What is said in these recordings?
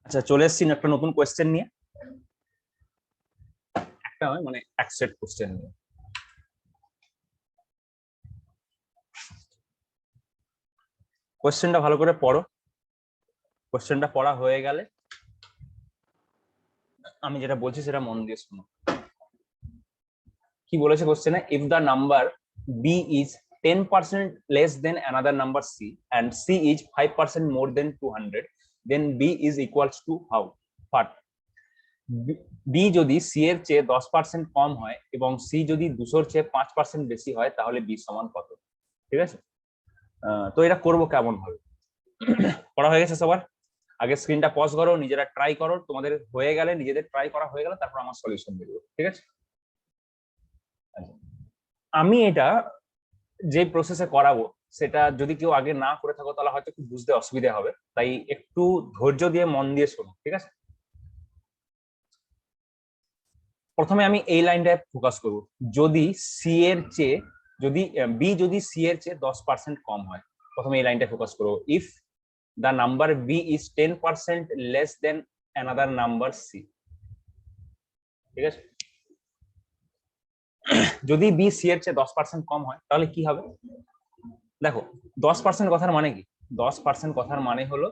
আচ্ছা, চলে এসেছি একটা নতুন কোয়েশ্চেন নিয়ে। একটা মানে এক সেট কোয়েশ্চেন নিয়ে। কোয়েশ্চেনটা ভালো করে পড়ো। কোয়েশ্চেনটা পড়া হয়ে গেলে আমি যেটা বলছি সেটা মন দিয়ে শোনো। কি বলেছে কোয়েশ্চেনে? If the number B is 10% less than another number C and C is 5% more than 200, then B is equals to how? But B যদি সি এর চেয়ে 10% কম হয় এবং সি যদি 200-র চেয়ে 5% বেশি হয়, তাহলে বি সমান কত? ঠিক আছে। তো এটা করবো কেমন ভাবে? পড়া হয়ে গেছে সবার? আগে স্ক্রিনটা পজ করো, নিজেরা ট্রাই করো, তোমাদের হয়ে গেলে, নিজেদের ট্রাই করা হয়ে গেলে তারপর আমার সলিউশন দেবো। ঠিক আছে। আমি এটা যে প্রসেসে করাবো সেটা যদি কেউ আগে না করে থাকো তাহলে হয়তো একটু বুঝতে অসুবিধা হবে, তাই একটু ধৈর্য দিয়ে মন দিয়ে শোনো। ঠিক আছে। প্রথমে আমি এই লাইনটায় ফোকাস করব। যদি সি এর চেয়ে যদি বি যদি সি এর চেয়ে 10% কম হয়, প্রথমে এই লাইনটায় ফোকাস করবো। If the number b is 10% less than another number c, ঠিক আছে। যদি b c এর চেয়ে 10% কম হয় তাহলে কি হবে? দেখো, 10% কথার মানে কি? 10% কথার মানে হলো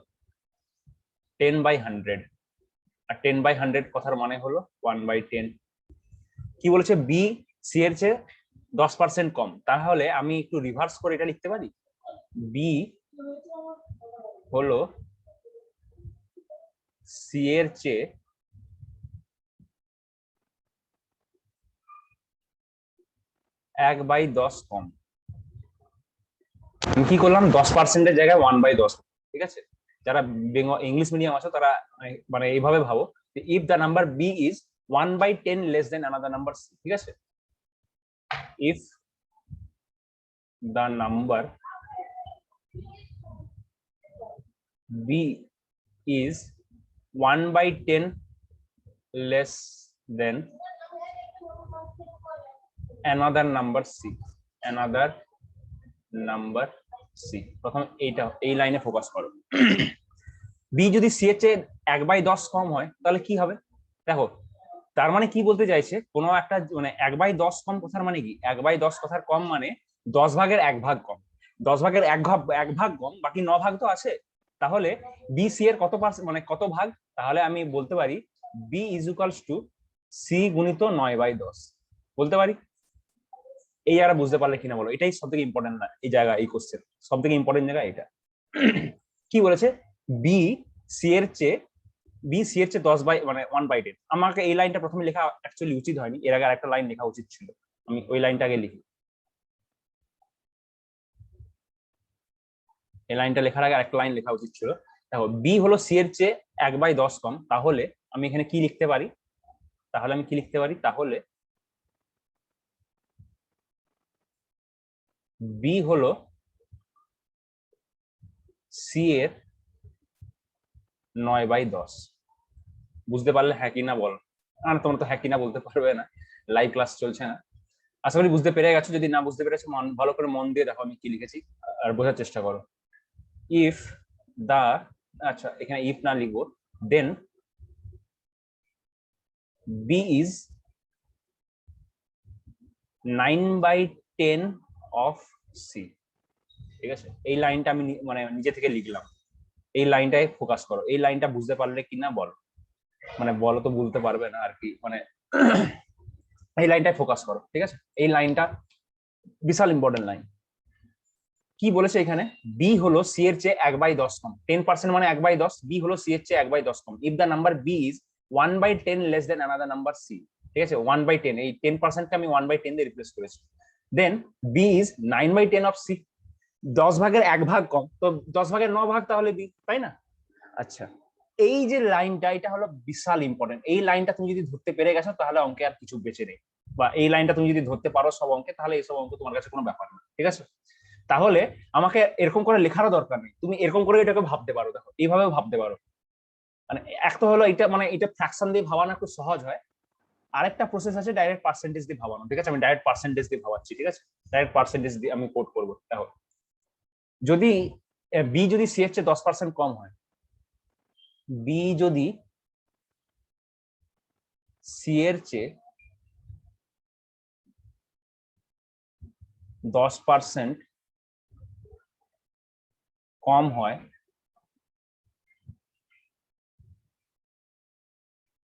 10/100, আর 10/100 কথার মানে হলো 1/10। কি বলেছে? b c এর চেয়ে 10% কম, তাহলে আমি একটু রিভার্স করে এটা লিখতে পারি। b হলো c এর চেয়ে 1/10 কম। আমি কি করলাম? 10%-এর জায়গায় 1/10। ঠিক আছে। যারা ইংলিশ মিডিয়াম আছো তারা মানে এইভাবে ভাবো, if the number B is 1/10 less than another number C. ঠিক আছে। If the number B is 1/10 less than another number C, another number C. প্রথম এই লাইনে ফোকাস করো। বি যদি সি এর চেয়ে 1/10 কম হয় তাহলে কি হবে? দেখো, তার মানে কি বলতে চাইছে, কোনো একটা মানে 1/10 কম কথার মানে কি? 1/10 কথার কম মানে 10/1 ভাগ কম। 10/1 ভাগ কম, বাকি 9 ভাগ তো আছে। তাহলে বি সি এর কত পার্সেন্ট, মানে কত ভাগ? তাহলে আমি বলতে পারি B is equals to C গুণিত 9/10 বলতে পারি। এই আর বুঝতে পারলে কিনা বলো? এটাই সব থেকে ইম্পর্টেন্ট না এই জায়গা, এই কোশ্চেন সব থেকে ইম্পর্টেন্ট জায়গা এটা। কি বলেছে? বি সি এর চেয়ে 1/10। আমাকে এই লাইনটা প্রথমে লেখা অ্যাকচুয়ালি উচিত হয়নি, এর আগে আরেকটা লাইন লেখা উচিত ছিল। আমি ওই লাইনটা আগে লিখি। এই লাইনটা লেখার আগে আরেকটা লাইন লেখা উচিত ছিল। দেখো, বি হলো সি এর চেয়ে 1/10 কম, তাহলে আমি এখানে কি লিখতে পারি? তাহলে বি হলো সি এর 9/10। বুঝতে পারলে হ্যাঁ কি না বল? আর তোমরা তো হ্যাঁ কি না বলতে পারবে না, লাইভ ক্লাস চলছে না। আশা করি বুঝতে পেরে গেছো। যদি না বুঝতে পেরেছো, ভালো করে মন দিয়ে দেখো আমি কি লিখেছি আর বোঝার চেষ্টা করো। ইফ দা, আচ্ছা এখানে ইফ না লিখবো, দেন বি ইজ 9/10 অফ সি। ঠিক আছে। এই লাইনটা আমি মানে নিজে থেকে লিখলাম। এই লাইনটায় ফোকাস করো। এই লাইনটা বুঝতে পারলে কিনা বলো, মানে বলো তো, বুঝতে পারবে না আর কি, মানে এই লাইনটায় ফোকাস করো। ঠিক আছে। এই লাইনটা বিশাল ইম্পর্টেন্ট লাইন। কি বলেছে এখানে? বি হলো সি এর চেয়ে 1/10 কম। 10% মানে 1/10, বি হলো সি এর চেয়ে 1/10 কম। If the number B is 1/10 less than another number C. ঠিক আছে। 1/10, এই 10%কে আমি 1/10 দিয়ে রিপ্লেস করেছি। দেন বি ইজ 9/10 অফ সি। 10/1 কম, তো 10/9 তাহলে বি, তাই না? আচ্ছা, এই যে লাইনটা, এটা হলো বিশাল ইম্পর্টেন্ট। এই লাইনটা তুমি যদি ধরতে পেরে গেছো তাহলে অঙ্কে আর কিছু বেঁচে নেই, বা এই লাইনটা তুমি যদি ধরতে পারো সব অঙ্কে, তাহলে এইসব অঙ্ক তোমার কাছে কোনো ব্যাপার না। ঠিক আছে। তাহলে আমাকে এরকম করে লেখারও দরকার নেই, তুমি এরকম করে এটাকে ভাবতে পারো। দেখো, এইভাবেও ভাবতে পারো। মানে এক তো হলো এটা, মানে এটা ফ্র্যাকশন দিয়ে ভাবানো একটু সহজ হয়। আরেকটা প্রসেস আছে ডাইরেক্ট পার্সেন্টেজ দিয়ে ভাবানো। ঠিক আছে। আমি ডাইরেক্ট পার্সেন্টেজ দিয়ে ভাবাচ্ছি। ঠিক আছে। ডাইরেক্ট পার্সেন্টেজ দিয়ে আমি কোড করবো। দেখো, যদি বি যদি সি এর চেয়ে 10% কম হয়, বি যদি সি এর চেয়ে 10% কম হয়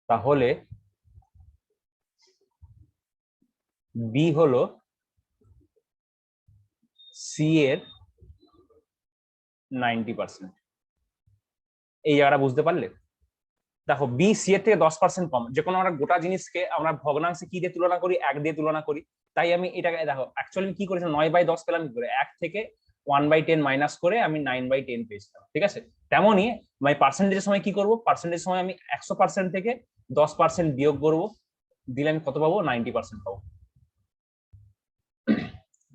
তাহলে বি হলো সি এর 90%। এই জায়গাটা বুঝতে পারলে? দেখো বি সি এর থেকে 10% কম, যে কোনো আমরা গোটা জিনিসকে আমরা ভগ্নাংশে কি দিয়ে তুলনা করি, 1 দিয়ে তুলনা করি। তাই আমি এটাকে দেখো অ্যাকচুয়ালি কি করেছি, 9/10 পেলাম কি করে, 1 থেকে 1/10 মাইনাস করে আমি 9/10 পেয়েছিলাম, ঠিক আছে। তেমনই আমি পার্সেন্টেজের সময় কি করব, পার্সেন্টেজের সময় আমি 100% থেকে 10% বিয়োগ করব, দিলে আমি কত পাবো, 90% পাবো।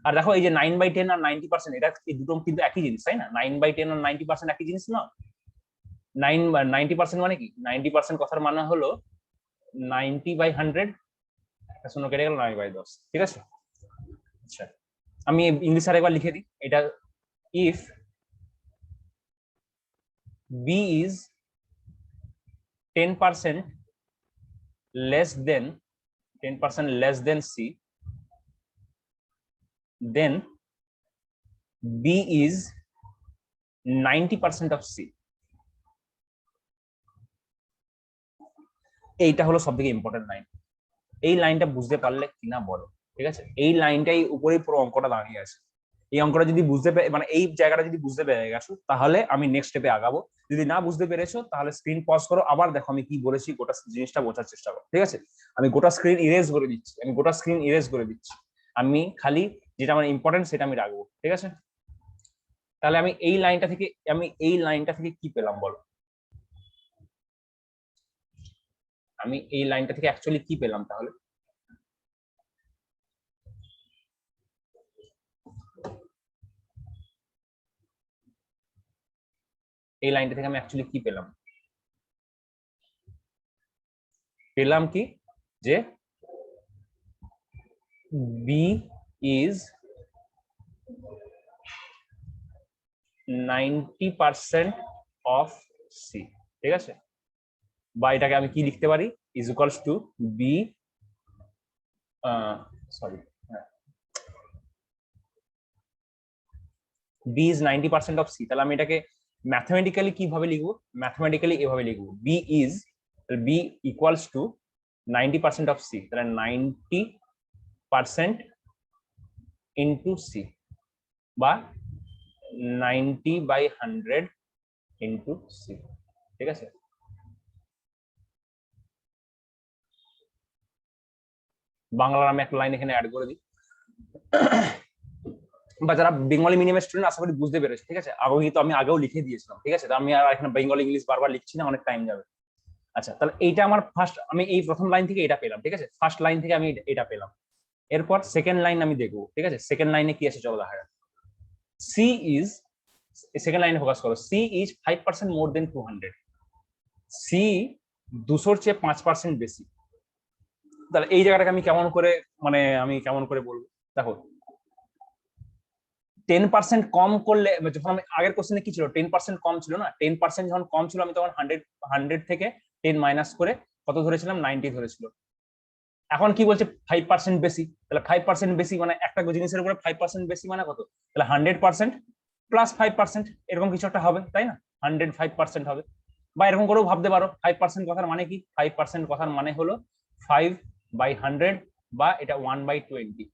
আর দেখো এই যে 9/10 আর 90%, এটা এই দুটো কিন্তু একই জিনিস, তাই না? 9/10 আর 90% একই জিনিস না। 90% মানে কি, 90% কথার মানে হলো 90/100, একটা শূন্য কেটে গেল, 9/10, ঠিক আছে। আচ্ছা আমি ইংলিশ আর একবার লিখে দিই এটা। If B is 10% less than 10% less than C, then B is 90% of C. এইটা হলো সব থেকে ইম্পর্টেন্ট লাইন। এই লাইনটা বুঝতে পারলে কিনা বলো, ঠিক আছে। এই লাইনটাই উপরেই পুরো অঙ্কটা দাঁড়িয়ে আছে। এই অঙ্কটা যদি বুঝতে মানে এই জায়গাটা যদি বুঝতে পেরে গেছো তাহলে আমি নেক্সট স্টেপে আগাবো। যদি না বুঝতে পেরেছো তাহলে স্ক্রিন পজ করো, আবার দেখো আমি কি বলেছি, গোটা জিনিসটা বোঝার চেষ্টা করো, ঠিক আছে। আমি গোটা স্ক্রিন ইরেজ করে দিচ্ছি, আমি খালি যেটা আমার ইম্পর্টেন্ট সেটা আমি রাখবো, ঠিক আছে। তাহলে আমি এই লাইনটা থেকে কি পেলাম বলো, আমি এই লাইনটা থেকে অ্যাকচুয়ালি কি পেলাম তাহলে? এই লাইনটা থেকে আমি অ্যাকচুয়ালি কি পেলাম? পেলাম কি, যে বি ইজ 90% অফ সি, ঠিক আছে। বা এটাকে আমি কি লিখতে পারি, is equals to B, sorry, B is 90% of C. তাহলে আমি এটাকে ম্যাথমেটিক্যালি কিভাবে লিখবো, ম্যাথমেটিক্যালি এভাবে লিখবো, B equals to 90% of C, তাহলে 90% ইন্টু সি, বা 90/100 ইন্টু সি, ঠিক আছে। বাংলার আমি একটা লাইন এখানে অ্যাড করে দিই, বা যারা বেঙ্গলি মিডিয়ামের স্টুডেন্ট আশা করি বুঝতে পেরেছে, ঠিক আছে। আগে কিন্তু আমি আগেও লিখে দিয়েছিলাম, ঠিক আছে। তো আমি আর এখানে বেঙ্গলি ইংলিশ বারবার লিখছি না, অনেক টাইম যাবে। আচ্ছা তাহলে এইটা আমার ফার্স্ট, আমি এই প্রথম লাইন থেকে এটা পেলাম, ঠিক আছে। ফার্স্ট লাইন থেকে আমি এটা পেলাম। এরপর সেকেন্ড লাইন আমি দেখবো, ঠিক আছে। সেকেন্ড লাইনে কি আছে চলো দেখা যাক। সি ইজ, সেকেন্ড লাইনে ফোকাস করো, C is 5% more than 200, C 200-র চেয়ে 5% বেশি। তাহলে এই জায়গাটাকে আমি কেমন করে, মানে আমি কেমন করে বলবো, দেখো 10% কম করলে, যখন আমি আগের কোশ্চেনে কি ছিল, 10% কম ছিল না, 10% যখন কম ছিল আমি তখন 100 থেকে 10 মাইনাস করে কত ধরেছিলাম, 90 ধরেছিল। এখন কি বলছে 5% বেশি, তাহলে 5% বেশি মানে একটা জিনিসের উপরে 5% বেশি মানে কত, তাহলে 100% প্লাস 5%, এরকম কিছু একটা হবে, তাই না? 105% হবে। বা এরকম করেও ভাবতে পারো, 5% কথার মানে কি, 5% কথার মানে হলো 5/100, বা এটা 1/20।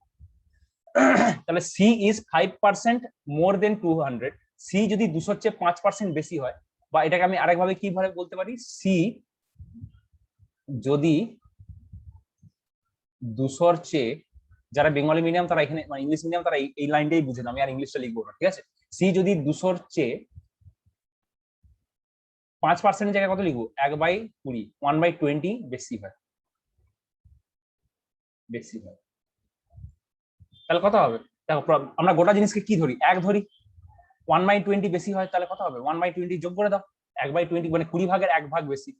তাহলে C is 5% more than 200, C যদি 200-র চেয়ে 5% বেশি হয়, বা এটাকে আমি আরেকভাবে কিভাবে বলতে পারি, সি যদি 200-র চেয়ে, যারা বেঙ্গলি মিডিয়াম তারা এখানে, মানে ইংলিশ মিডিয়াম তারা এই লাইনটাই বুঝে না, আমি আর ইংলিশটা লিখবো না, ঠিক আছে। সি যদি 200-র চেয়ে 5% জায়গায় কত লিখবো, 1/20, 1/20 বেশি হয়, তাহলে কত হবে? দেখো আমরা গোটা জিনিসকে কি ধরি, 1 ধরি, 1/20 বেশি হয়, তাহলে কত হবে, 1/20 যোগ করে দাও, 1/20 মানে 20 ভাগের 1 ভাগ বেশি,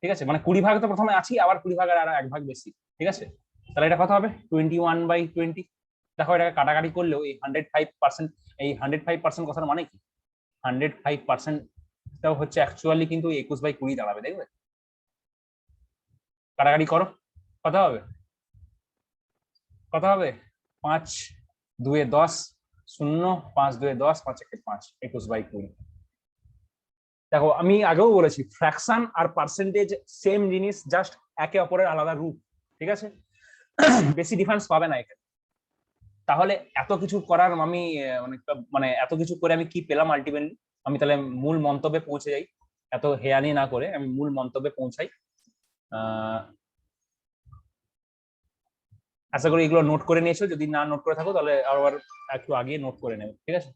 ঠিক আছে। মানে 20 ভাগ তো প্রথমে আছি, আবার 20 ভাগের আর 1 ভাগ বেশি, ঠিক আছে। তাহলে এটা কত হবে, 21/20। দেখো এটাকে কাটাকাটি করলেও এই 105%, এই 105% কথার মানে কি, 105% তাও হচ্ছে অ্যাকচুয়ালি কিন্তু 21/20 দাঁড়াবে, দেখবে? কাটাকাটি করো, কত হবে? কত হবে? 5 2 10, 0 5 2 10, 5 1 5, 21/20। দেখো আমি আগেও বলেছি ফ্র্যাকশন আর পার্সেন্টেজ সেম জিনিস, জাস্ট একে অপরের আলাদা রূপ, ঠিক আছে? বেশি ডিফারেন্স পাবে না এখানে। তাহলে এত কিছু করার আমি মানে এত কিছু করে আমি কি পেলাম আলটিমেটলি? আমি তাহলে মূল মন্তব্যে পৌঁছে যাই, এত হেয়ানি না করে আমি মূল মন্তব্যে পৌঁছাই। আশা করি এগুলো নোট করে নিয়েছো, যদি না নোট করে থাকো তাহলে আবার একটু আগে নোট করে নেবে, ঠিক আছে?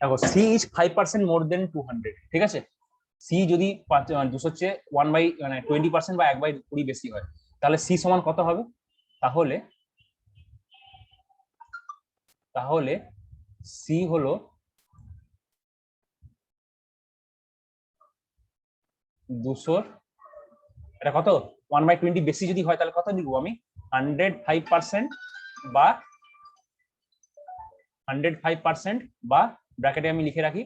দেখো সি ইজ 5% মোর দেন 200, ঠিক আছে? সি যদি 200 চেয়ে 1/20% বা 1/20 বেশি হয়, তাহলে সি সমান কত হবে? তাহলে তাহলে সি হলো 200, এটা কত? 1/20 বেশি যদি হয় তাহলে কত লিখবো আমি? 105% বা 105% বা ব্র্যাকেটে আমি লিখে রাখি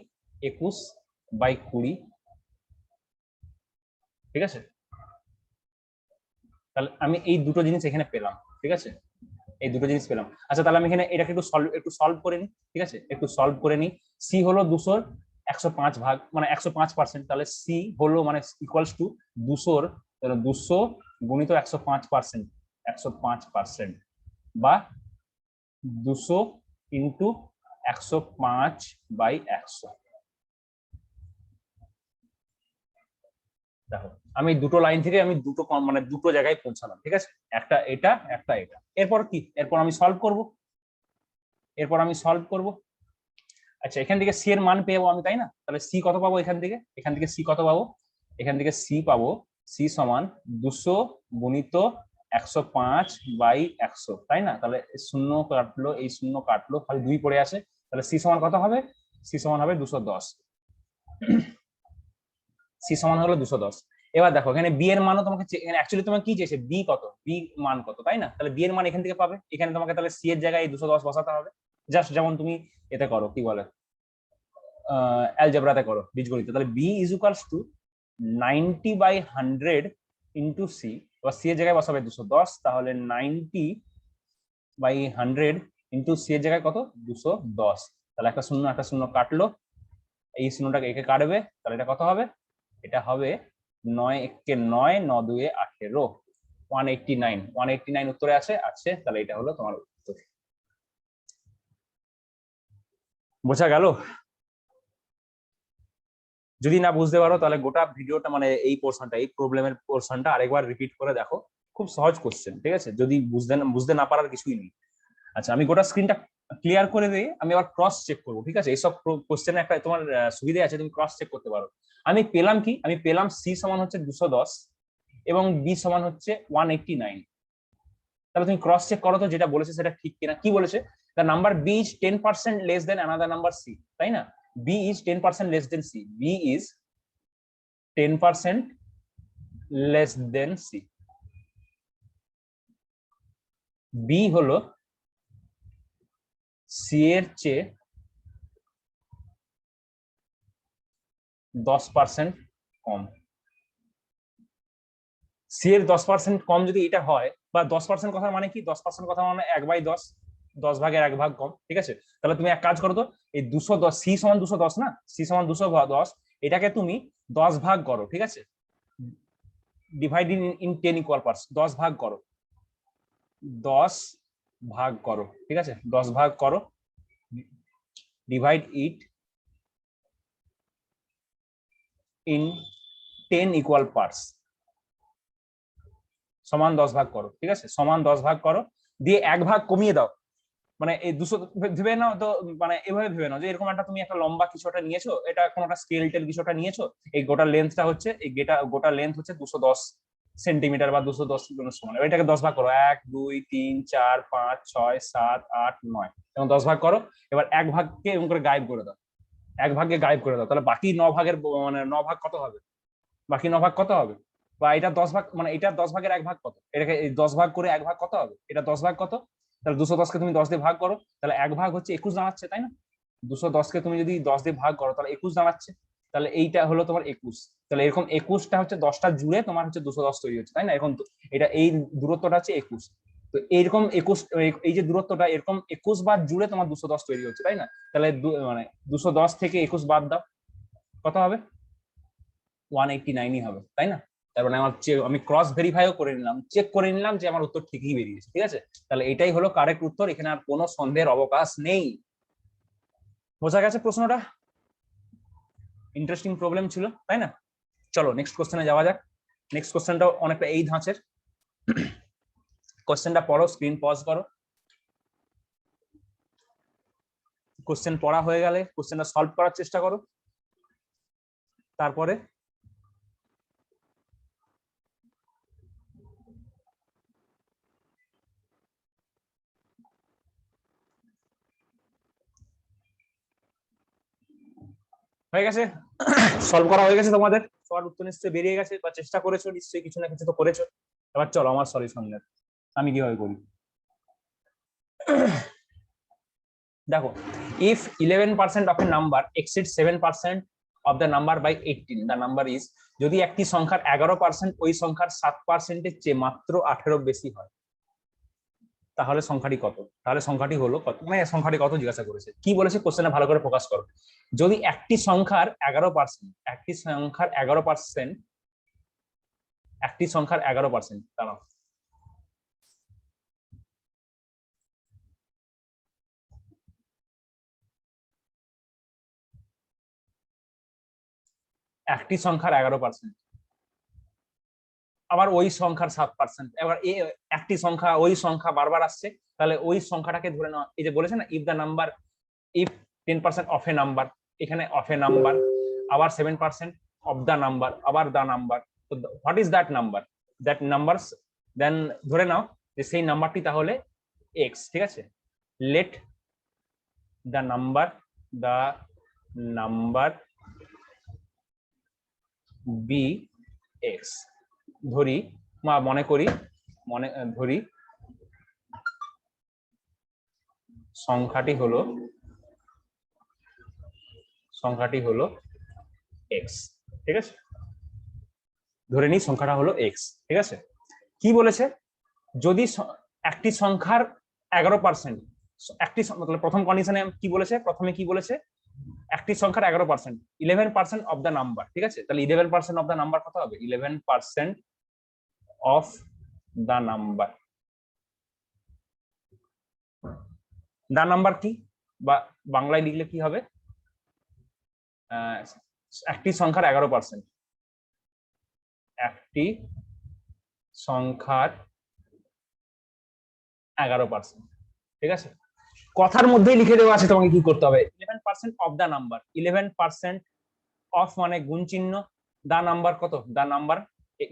21/20, ঠিক আছে? তাহলে আমি এই দুটো জিনিস এখানে পেলাম, ঠিক আছে? এই দুটো জিনিস পেলাম। আচ্ছা তাহলে আমি এখানে এটাকে একটু সলভ করে নিই, ঠিক আছে? একটু সলভ করে নিই। সি হলো 200 105 ভাগ মানে 105%, তাহলে সি হলো মানে ইকুয়ালস টু 200 200 গুণিত 105%, 105% বা 200 ইন্টু 105/100। দেখো আমি দুটো লাইন থেকে আমি দুটো জায়গায় পৌঁছালাম, ঠিক আছে? একটা এটা, একটা এটা। এরপর কি? এরপর আমি সলভ করব। আচ্ছা এখান থেকে সি এর মান পেয়ে আমি, তাই না? তাহলে সি কত পাবো এখান থেকে? সি কত পাবো? এখান থেকে সি পাবো, সি সমান 200 গুণিত 105/100, তাই না? তাহলে শূন্য কাটলো, এই শূন্য কাটলো, খালি 2 পড়ে আছে। তাহলে সি সমান কত হবে? সি সমান হবে 210। সি সমান হলো 210। এবার দেখো এখানে বি এর মানও তোমাকে, এখানে অ্যাকচুয়ালি তোমাকে কি চেয়েছে? বি কত? বি মান কত, তাই না? তাহলে বি এর মান এখান থেকে পাবে। এখানে তোমাকে তাহলে সি এর জায়গায় 210 বসাতে হবে, জাস্ট যেমন তুমি এতে করো, কি বলে, অ্যালজেব্রাতে করো, বীজগণিত। তাহলে B is equals to 90/100 into C. এবার সি এর জায়গায় বসাবে 210, তাহলে 90/100 ইন্টু সি এর জায়গায় কত? 210। তাহলে একটা শূন্য কাটলো, এই শূন্যটাকে একে কাটবে, তাহলে এটা কত হবে? এটা হবে 9 1 9, 9 2 18, 189 উত্তরে আছে। তাহলে এটা হলো তোমার উত্তর। বোঝা গেল? যদি না বুঝতে পারো তাহলে গোটা ভিডিওটা মানে এই পোর্শনটা, এই প্রবলেমের পোর্শনটা আরেকবার রিপিট করে দেখো। খুব সহজ কোশ্চেন, ঠিক আছে? যদি বুঝতে না পারার কিছুই নেই। আচ্ছা আমি গোটা স্ক্রিনটা ক্লিয়ার করে দিই, আমি আবার ক্রস চেক করবো, ঠিক আছে? এইসব কোশ্চেনে একটা তোমার সুবিধা আছে, তুমি ক্রস চেক করতে পারো। আমি পেলাম কি? আমি পেলাম সি সমান হচ্ছে 210 এবং বি সমান হচ্ছে 189। তাহলে তুমি ক্রস চেক করো তো যেটা বলেছে সেটা ঠিক কিনা। কি বলেছে? The number B is 10% less than another number C, তাই না? B is 10% less than C, B is 10% less than C. B হলো সি এর চেয়ে 10% কম। সি এর 10% কম যদি এটা হয়, বা 10% কথা মানে কি? 10% কথা মানে 1/10, 10 ভাগের 1 ভাগ কম, ঠিক আছে? তাহলে তুমি এক কাজ করো তো, এই 210, সি সমান 210 না, সি সমান 210, এটাকে তুমি 10 ভাগ করো, ঠিক আছে? ডিভাইড ইন 10 ইকুয়াল পার্টস, 10 ভাগ করো, 10 ভাগ করো, ঠিক আছে? 10 ভাগ করো, divide it in 10 equal parts, সমান 10 ভাগ করো, ঠিক আছে? সমান 10 ভাগ করো, দিয়ে 1 ভাগ কমিয়ে দাও। মানে এই 200 ভেবে নাও তো, মানে এভাবে ভেবে নাও যে এরকম তুমি একটা লম্বা কিছু একটা নিয়েছো, এটা কোনো একটা স্কেল টেল কিছু একটা নিয়েছো, এই গোটা লেন্থটা হচ্ছে, এই গোটা লেন্থ হচ্ছে 210 সেন্টিমিটার বা 210 জনের সমান। এটাকে 10 ভাগ করো, 1 2 3 4 5 6 7 8 9, এবং 10 ভাগ করো। এবার 1 ভাগকে এরকম করে গায়েব করে দাও, 1 ভাগকে গায়েব করে দাও, তাহলে বাকি 9 ভাগের মানে 9 ভাগ কত হবে? বাকি 9 ভাগ কত হবে? বা এটা 10 ভাগ, মানে এটা 10 ভাগের 1 ভাগ কত? এটাকে 10 ভাগ করে 1 ভাগ কত হবে? এটা 10 ভাগ কত? তাহলে 210কে তুমি 10 দিয়ে ভাগ করো, তাহলে 1 ভাগ হচ্ছে 21 দাঁড়াচ্ছে, তাই না? 210কে তুমি যদি 10 দিয়ে ভাগ করো তাহলে 21 দাঁড়াচ্ছে, তাহলে এইটা হলো তোমার 21। তাহলে এরকম 21টা হচ্ছে 10টা জুড়ে তোমার হচ্ছে 210 তৈরি হচ্ছে, তাই না? এখন এটা এই দূরত্বটা হচ্ছে 21। তো এইরকম 21, এই যে দূরত্বটা এরকম 21 বার জুড়ে তোমার 210 তৈরি হচ্ছে, তাই না? তাহলে মানে 210 থেকে 21 বাদ দাও, কত হবে? 189ই হবে, তাই না? তারপরে আমি ক্রস ভেরিফাইও করে নিলাম, চেক করে নিলাম যে আমার উত্তর ঠিকই বেরিয়েছে, ঠিক আছে? তাহলে এটাই হলো কারেক্ট উত্তর, এখানে আর কোনো সন্দেহের অবকাশ নেই। বোঝা গেছে প্রশ্নটা? ইন্টারেস্টিং প্রবলেম ছিল, তাই না? চলো নেক্সট কোশ্চেনে যাওয়া যাক। নেক্সট কোশ্চেনটাও অনেকটা এই ধাঁচের। কোশ্চেনটা পড়ো, স্ক্রিন পজ করো। কোশ্চেন পড়া হয়ে গেলে কোশ্চেনটা সলভ করার চেষ্টা করো। তারপরে হয়ে গেছে, সলভ করা হয়ে গেছে তোমাদের? সবার উত্তর নিশ্চয়ই বেরিয়ে গেছে বা চেষ্টা করেছো নিশ্চয়ই, কিছু না কিছু তো করেছো। এবার চলো আমার সলিউশন দেখ আমি কিভাবে করি। দেখো, if 11% of a number exceeds 7% of the number by 18, the number is, যদি একটি সংখ্যার 11% ওই সংখ্যার 7%-এর চেয়ে মাত্র 18 বেশি হয়, তাহলে সংখ্যাটি কত? তাহলে সংখ্যাটি হলো কত, মানে সংখ্যাটি কত জিজ্ঞাসা করেছে, কি বলেছে কোশ্চেনে ভালো করে ফোকাস করো। যদি একটি সংখ্যার 11%, একটি সংখ্যার 11%, একটি সংখ্যার 11%, দাঁড়াও, একটি সংখ্যার 11%, আবার ওই সংখ্যার 7%, এবার একটি সংখ্যা ওই সংখ্যা বারবার আসছে, তাহলে ওই সংখ্যাটাকে ধরে নাও, এই যে বলেছে না if the number, if 10% of a number, এখানে অফ এ নাম্বার, আবার 7% অফ দ্য নাম্বার, আবার দ্য নাম্বার, তো what is that number, that numbers, then ধরে নাও যে সেই নাম্বারটি তাহলে এক্স, ঠিক আছে? Let the number, the number B X, ধরি মনে করি, ধরি সংখ্যাটি হলো এক্স, ঠিক আছে? ধরে নিই সংখ্যাটা হলো এক্স, ঠিক আছে? কি বলেছে, যদি একটি সংখ্যার 11%, একটি প্রথম কন্ডিশনে কি বলেছে, প্রথমে কি বলেছে, একটি সংখ্যার 11%, 11% অফ দ্য নাম্বার, ঠিক আছে? তাহলে 11% অফ দ্য নাম্বার কত হবে? 11% of the number, the number কি বা বাংলায় লিখলে কি হবে, একটি সংখ্যার 11%, একটি সংখ্যার 11%, ঠিক আছে? কথার মধ্যেই লিখে দেওয়া আছে তোমাকে কি করতে হবে, 11% অফ দা নাম্বার, 11% অফ মানে গুণ চিহ্ন, দা নাম্বার কত, দা নাম্বার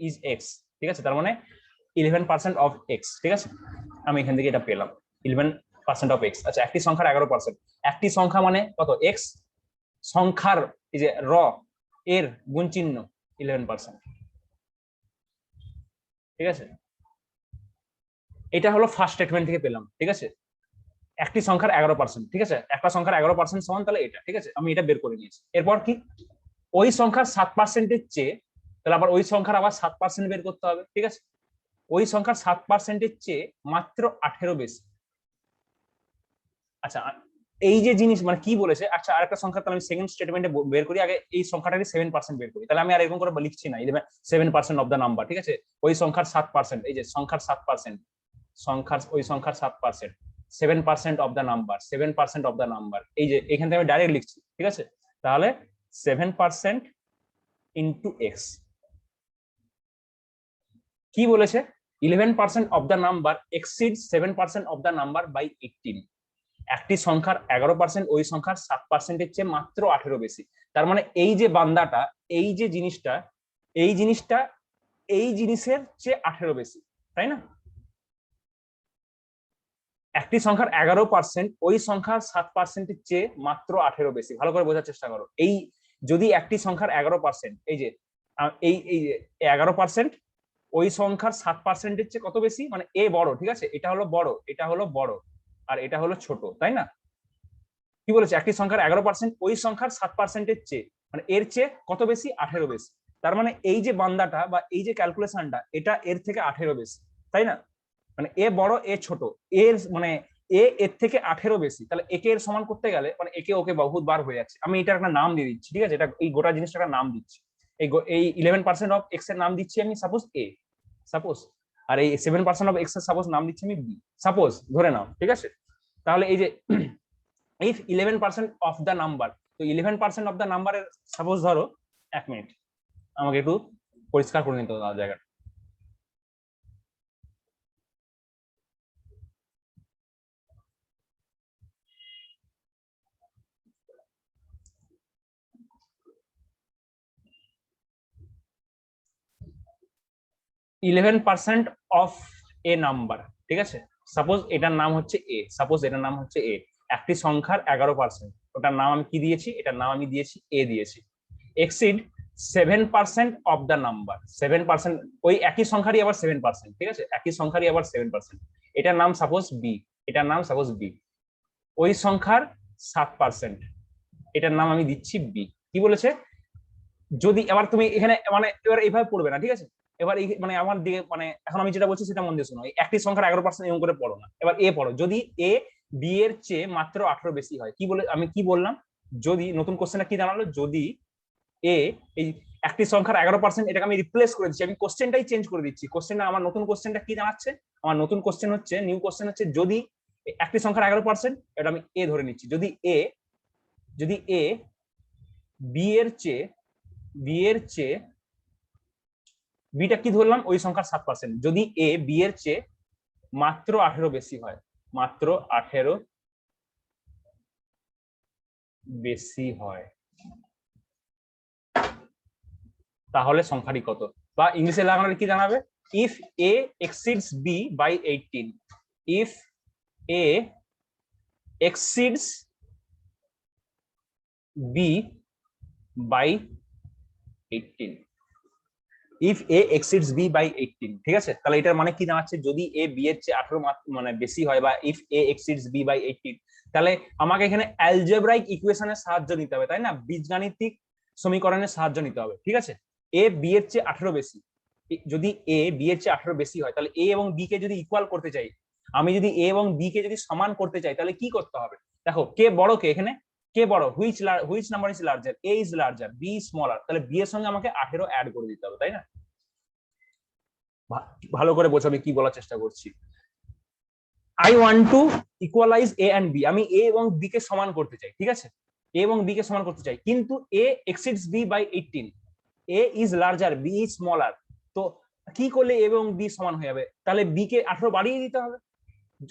ইজ এক্স, ঠিক আছে? তার মানে 11% অফ এক্স, ঠিক আছে? আমি এখান থেকে এটা পেলাম 11% অফ এক্স। আচ্ছা, একটি সংখ্যার 11%, একটি সংখ্যা মানে কত, এক্স, সংখ্যার এই যে র এর গুণ চিহ্ন 11%, ঠিক আছে? এটা হলো ফার্স্ট স্টেটমেন্ট থেকে পেলাম, ঠিক আছে? একটি সংখ্যার 11%, ঠিক আছে? একটা সংখ্যার 11% সমান তাহলে এটা, ঠিক আছে? আমি এটা বের করে নিয়েছি। এরপর কি, ওই সংখ্যার 7%-এর চেয়ে, তাহলে আবার ওই সংখ্যার আবার 7% বের করতে হবে, ঠিক আছে? ওই সংখ্যার 7%-এর চেয়ে মাত্র 18 বেশি। আচ্ছা, এই যে জিনিস মানে কি বলেছে, আচ্ছা আরেকটা সংখ্যা তাহলে আমি সেকেন্ড স্টেটমেন্টে বের করি, আগে এই সংখ্যাটাকে 7% বের করি, তাহলে আমি আর এরকম করে লিখছি না, 7% অফ দ্য নাম্বার, ঠিক আছে? ওই সংখ্যার 7%, এই যে সংখ্যার 7%, ওই সংখ্যার 7%, 7% of the number, 7% of the number, এই যে এখান থেকে আমি ডাইরেক্ট লিখছি, ঠিক আছে? তাহলে 7% ইন্টু এক্স, কি বলেছে, 11% of the number exceed 7% of the number by 18, একটি সংখ্যার 11% ওই সংখ্যার 7%-এর চেয়ে মাত্র 18 বেশি। তার মানে এই যে বান্দাটা, এই যে জিনিসটা, এই জিনিসটা এই জিনিসের চেয়ে 18 বেশি, তাই না? একটি সংখ্যার 11% ওই সংখ্যার 7%-এর চেয়ে মাত্র 18 বেশি। ভালো করে বোঝার চেষ্টা করো, এই যদি একটি সংখ্যার 11%, এই যে এই 11%, ওই সংখ্যার 7%-এর চেয়ে কত বেশি, মানে এ বড়, ঠিক আছে, এটা হলো বড়, এটা হলো বড়, আর এটা হলো ছোট, তাই না? কি বলেছে, একটি সংখ্যার 11% ওই সংখ্যার 7%-এর চেয়ে, মানে এর চেয়ে কত বেশি, 18 বেশি। তার মানে এই যে বান্দাটা বা এই যে ক্যালকুলেশনটা, এটা এর থেকে 18 বেশি, তাই না? মানে এ বড় এ ছোট, এর মানে এ এর থেকে 18 বেশি, তাহলে একে এর সমান করতে গেলে মানে একে ওকে বহুত বার হয়ে যাচ্ছে। আমি এটার একটা নাম দিয়ে দিচ্ছি, ঠিক আছে, এটা এই গোটা জিনিসটা একটা নাম দিচ্ছি। এই 11% অফ এক্স এর নাম দিচ্ছি আমি সাপোজ এ, সাপোজ। আর এই 7% অফ এক্স এর সাপোজ নাম দিচ্ছি আমি বি, সাপোজ ধরে নাও, ঠিক আছে। তাহলে এই যে if 11% of the number, তো 11% of the number এর সাপোজ ধরো, 1 মিনিট আমাকে একটু পরিষ্কার করে নিতে হবে জায়গাটা। Eleven percent of a number, ঠিক আছে, সাপোজ এটার নাম হচ্ছে এ, সাপোজ এটার নাম হচ্ছে এ, একটি সংখ্যার 11%, ওটার নাম আমি কি দিয়েছি, এটার নাম আমি দিয়েছি এ দিয়েছি। এক্সিড 7% অফ দ্য নাম্বার, 7%, ওই একই সংখ্যারই আবার 7%, ঠিক আছে, একই সংখ্যারই আবার 7%, এটার নাম সাপোজ বি, এটার নাম সাপোজ বি, ওই সংখ্যার 7%, এটার নাম আমি দিচ্ছি বি। কি বলেছে, যদি এবার তুমি এখানে মানে এবার এইভাবে পড়বে না, ঠিক আছে, এবার মানে আমার দিকে মানে এখন আমি যেটা বলছি সেটা মন দিয়ে শোনো, একটি সংখ্যার 11% এমন করে পড়ো না, এবার এ পড়ো, যদি এ বি এর চেয়ে মাত্র 18 বেশি হয়, কি বলে আমি কি বললাম, যদি নতুন কোশ্চেনটা কি জানালো, যদি এ এই একটি সংখ্যার 11%, এটাকে আমি রিপ্লেস করে দিচ্ছি, আমি কোশ্চেনটাই চেঞ্জ করে দিচ্ছি, কোশ্চেনটা আমার নতুন কোশ্চেনটা কি জানাচ্ছে, আমার নতুন কোশ্চেন হচ্ছে, নিউ কোশ্চেন হচ্ছে, যদি একটি সংখ্যার 11%, এটা আমি এ ধরে নিচ্ছি, যদি এ বি এর চেয়ে, বি এর চেয়ে, বিটা কি ধরলাম, ওই সংখ্যার 7%, যদি এ বি এর চেয়ে মাত্র 18 বেশি হয়, মাত্র 18 বেশি হয়, তাহলে সংখ্যাটি কত, বা ইংলিশে লাগানোর কি জানাবে, if A exceeds B by 18, if A exceeds B by 18, if A exceeds B by 18, ঠিক আছে, তাহলে এটার মানে কি জানাচ্ছে, যদি এ বি এর চেয়ে 18 মানে বেশি হয়, বা if A exceeds B by 18, তাহলে আমাকে এখানে অ্যালজেব্রাইক ইকুয়েশনের সাহায্য নিতে হবে, তাই না, বীজগাণিতিক সমীকরণের সাহায্য নিতে হবে, ঠিক আছে। এ বি এর চেয়ে 18 বেশি, যদি এ বি এর চেয়ে 18 বেশি হয়, তাহলে এ এবং বি কে যদি ইকুয়াল করতে চাই, আমি যদি এ এবং বি কে যদি সমান করতে চাই, তাহলে কি করতে হবে, দেখো কে বড়, কে এখানে কে বড়, which number is larger, A is larger, B is smaller, তাহলে বি এর সঙ্গে আমাকে 18 অ্যাড করে দিতে হবে, তাই না। ভালো করে বোঝো আমি কি বলার চেষ্টা করছি। I want to equalize A and B, আমি এ এবং বি কে সমান করতে চাই, ঠিক আছে, এ এবং বি কে সমান করতে চাই, কিন্তু A exceeds B by 18, A is larger, B is smaller, তো কি করলে এ এবং বি সমান হয়ে যাবে, তাহলে বি কে 18 বাড়িয়ে দিতে হবে।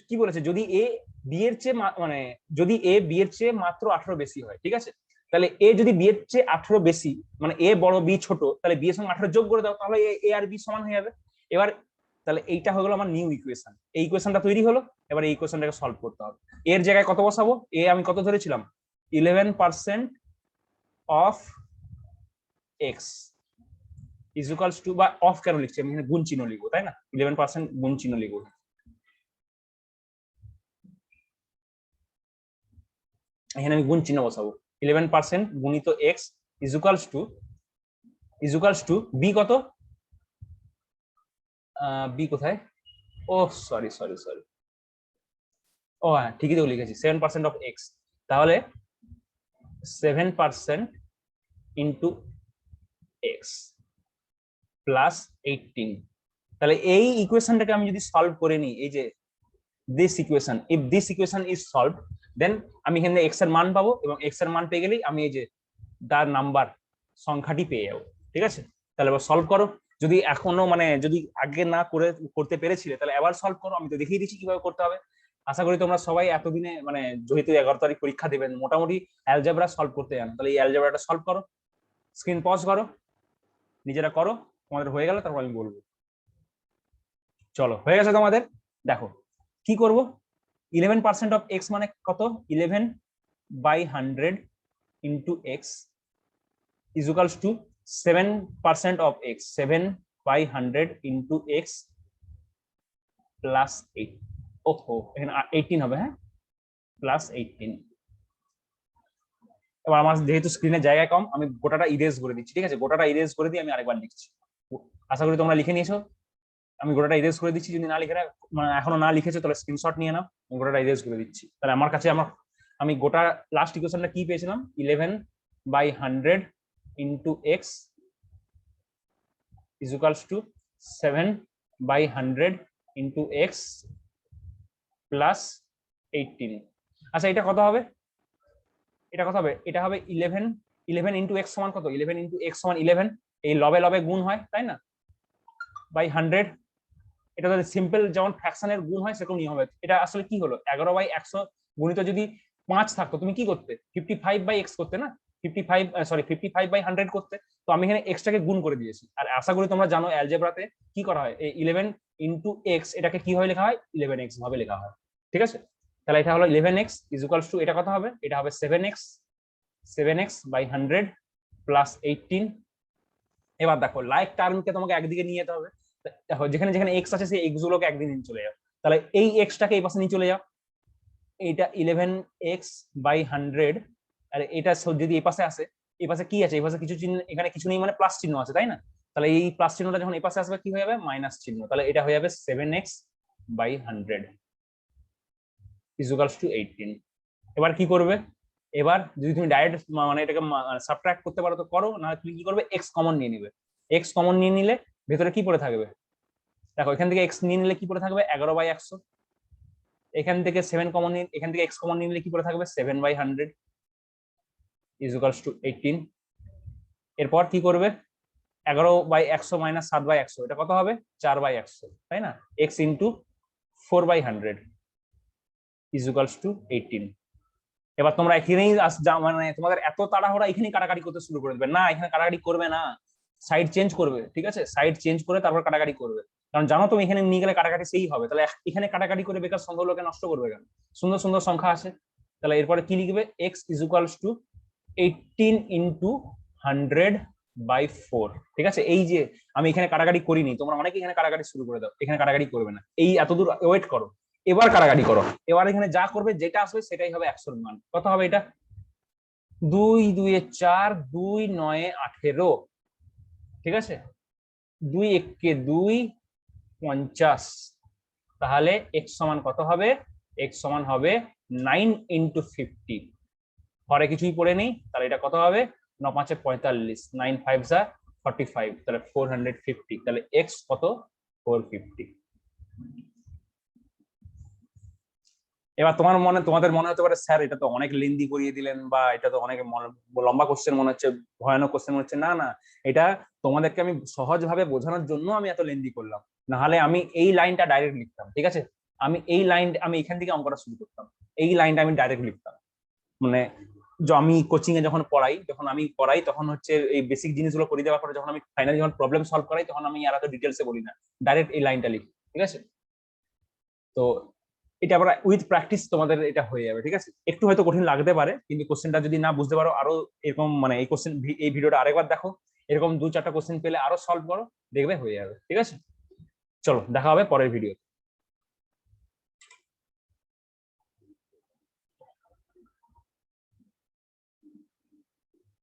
কি বলেছে, যদি এ বি এর চেয়ে মানে যদি এ বি এর চেয়ে মাত্র 18 বেশি হয়, ঠিক আছে, তাহলে এ যদি বি এর চেয়ে 18 বেশি, মানে এ বড় বি ছোট, তাহলে বি এর সঙ্গে 18 যোগ করে দাও, তাহলে এ আর বি সমান হয়ে যাবে। এবার তাহলে এইটা হয়ে গেল আমার নিউ ইকুয়েশন, এই ইকুয়েশনটা তৈরি হলো, এবার এই ইকুয়েশনটাকে সলভ করতে হবে। এর জায়গায় কত বসাবো, এ আমি কত ধরেছিলাম, 11% অফ এক্স ইকুয়ালস টু, বা অফ কেন লিখছি আমি এখানে, গুণ চিহ্ন লিখবো, তাই না, 11% গুণ চিহ্ন লিখবো, এখানে আমি গুণ চিহ্ন বসাবো, 11% গুণিত এক্স ইকুয়ালস টু বি কত, বি কোথায়, ও সরি সরি সরি, ও হ্যাঁ ঠিকই তো লিখেছি, 7% অফ এক্স, তাহলে 7% ইন্টু এক্স প্লাস 18, তাহলে এই ইকুয়েশনটাকে আমি যদি সলভ করে নিই, এই যে this equation, if this equation is solve, then আমি এখানে এক্স এর মান পাবো, এবং এক্স এর মান পেয়ে গেলেই আমি এই যে তার নাম্বার সংখ্যাটি পেয়ে যাবো, ঠিক আছে। তাহলে এবার সলভ করো, যদি এখনো মানে যদি আগে না করতে পেরেছিলে, তাহলে এবার সলভ করো, আমি তো দেখিয়ে দিচ্ছি কিভাবে করতে হবে। আশা করি তোমরা সবাই এতদিনে মানে যেহেতু 11 তারিখ পরীক্ষা দেবেন, মোটামুটি অ্যালজেব্রা সলভ করতে জানো, তাহলে এই অ্যালজেব্রাটা সলভ করো, স্ক্রিন পজ করো, নিজেরা করো, তোমাদের হয়ে গেলে তারপর আমি বলবো। চলো হয়ে গেছে তোমাদের, দেখো কি করব, 11% অফ এক্স মানে কত, 11/100 into X equals to 7% of X, 7 by 100 into X plus 8। ওহো, এখানে 18 হবে, হ্যাঁ, প্লাস 18। এবার আমার যেহেতু স্ক্রিনের জায়গা কম, আমি গোটাটা ইরেজ করে দিচ্ছি, ঠিক আছে? গোটাটা ইরেজ করে দিয়ে আমি আরেকবার লিখছি। আশা করি তোমরা লিখে নিয়েছো। আমি গোটাটা ইরেজ করে দিচ্ছি, যদি না লিখে মানে এখনো না লিখেছো তাহলে স্ক্রিনশট নিয়ে নাও। আমি গোটাটা ইরেজ করে দিচ্ছি। তাহলে আমার কাছে আমি গোটা লাস্ট ইকুয়েশনটা কি পেয়েছিলাম? 11/100 into x is equals two 7/100 into X plus 18। আচ্ছা, এটা কত হবে? এটা কত হবে? এটা হবে 11 ইন্টু এক্স সমান কত? 11 ইন্টু এক্স সমান 11। এই লবে লবে গুণ হয়, তাই না? বাই 100। এটা যদি সিম্পল যেমন ফ্র্যাকশনের গুণ হয় সেরকম নিয়ম হবে। এটা আসলে কি হলো? 11/100 গুণিত যদি 5 থাকতো, তুমি কি করতে? 55/x করতে না? 55/100 করতে। তো আমি এখানে এক্সটাকে গুণ করে দিয়েছি। আর আশা করি তোমরা জানো অ্যালজেব্রাতে কি করা হয়, এই 11 ইন্টু এক্স এটাকে কি ভাবে লেখা হয়? 11x ভাবে লেখা হয়, ঠিক আছে? তাহলে এটা হলো 11x ইজ ইকুয়ালস টু, এটা কত হবে? এটা হবে 7x/100 প্লাস 18। এবার দেখো, লাইক টার্মকে তোমাকে একদিকে নিয়ে যেতে হবে। দেখো, যেখানে যেখানে এক্স আছে সেই এক্স গুলোকে একদিকে নিয়ে চলে যাও। তাহলে এই এক্সটাকে এই পাশে নিয়ে চলে যাও। এইটা 11x/100, আর এটা যদি এই পাশে আসে, এই পাশে কি আছে? এই পাশে কিছু চিহ্ন, এখানে কিছু নেই, মানে প্লাস চিহ্ন আছে, তাই না? তাহলে এই প্লাস চিহ্নটা যখন এই পাশে আসবে কি হয়ে যাবে? মাইনাস চিহ্ন। তাহলে এটা হয়ে যাবে 7x/100 ইজ ইকুয়ালস টু 18। এবার কি করবে? এবার যদি তুমি ডাইরেক্ট মানে এটাকে সাবট্রাক্ট করতে পারো তো করো, না তুমি কি করবে? এক্স কমন নিয়ে নিবে। এক্স কমন নিয়ে নিলে ভেতরে কি পড়ে থাকবে? দেখো, এখান থেকে এক্স নিয়ে নিলে কি পড়ে থাকবে? 11/100। এখান থেকে 7 কমন নিয়ে, এখান থেকে এক্স কমন নিয়ে নিলে কি পড়ে থাকবে? 7/100 ইজ ইকুয়ালস টু 18। এরপর কি করবে? 11/100 মাইনাস 7/100, এটা কত হবে? 4/100, তাই না? X into 4/100 is equals two 18। এবার তোমরা এখানেই মানে তোমাদের এত তাড়াহুড়া এখানেই কাটাকাটি করতে শুরু করে দেবে না? এখানে কাটাকাটি করবে না, সাইড চেঞ্জ করবে, ঠিক আছে? সাইড চেঞ্জ করে তারপর কাটাকাটি করবে, কারণ জানো তুমি এখানে নিয়ে গেলে কাটাকাটি সেই হবে। তাহলে এখানে কাটাকাটি করে বেকার সংখ্যাগুলোকে নষ্ট করবে কেন? সুন্দর সুন্দর সংখ্যা আছে। তাহলে এরপরে কি লিখবে? X is equals two 18 into 100/4, ঠিক আছে? এই যে আমি এখানে কাটাকাটি করিনি, তোমরা অনেকে এখানে কাটাকাটি শুরু করে দাও, এখানে কাটাকাটি করবে না, এই এতদূর ওয়েট করো। এবার কাটাকাটি করো। এবার এখানে যা করবে, যেটা আসবে সেটাই হবে 100 মান। কত হবে এটা? 2×2=4, 2×9=18, ঠিক আছে? 2×1=2, 50। তাহলে এক্স সমান কত হবে? এক্স সমান হবে 9 ইন্টু 50। ঘরে কিছুই পড়ে নেই, তাহলে এটা কত হবে? 9×5=45, 9×5=45, তাহলে 450। তাহলে এক্স কত? 450। এবার তোমাদের মনে হতে পারে, স্যার এটা তো অনেক লেন্দি করিয়ে দিলেন, বা এটা তো অনেক লম্বা কোশ্চেন মনে হচ্ছে, ভয়ানক কোশ্চেন মনে হচ্ছে। না না, এটা তোমাদেরকে আমি সহজ ভাবে বোঝানোর জন্য আমি এত লেন্দি করলাম, না হলে আমি এই লাইনটা ডাইরেক্ট লিখতাম, ঠিক আছে? আমি এখান থেকে অঙ্কটা শুরু করতাম, এই লাইনটা আমি ডাইরেক্ট লিখতাম। মানে আমি কোচিং এ যখন পড়াই তখন হচ্ছে এই বেসিক জিনিসগুলো করে দেওয়ার পরে যখন আমি ফাইনালি যখন প্রবলেম সলভ করাই, তখন আমি আর এত ডিটেলসে বলি না, ডাইরেক্ট এই লাইনটা লিখি, ঠিক আছে? তো এটা আবার উইথ প্র্যাকটিস তোমাদের এটা হয়ে যাবে, ঠিক আছে? একটু হয়তো কঠিন লাগতে পারে, কিন্তু কোশ্চেনটা যদি না বুঝতে পারো, আরো এরকম মানে এই ভিডিওটা আরেকবার দেখো, এরকম 2-4টা কোশ্চেন পেলে আরো সলভ করো, দেখবে হয়ে যাবে, ঠিক আছে? চলো, দেখা হবে পরের ভিডিও।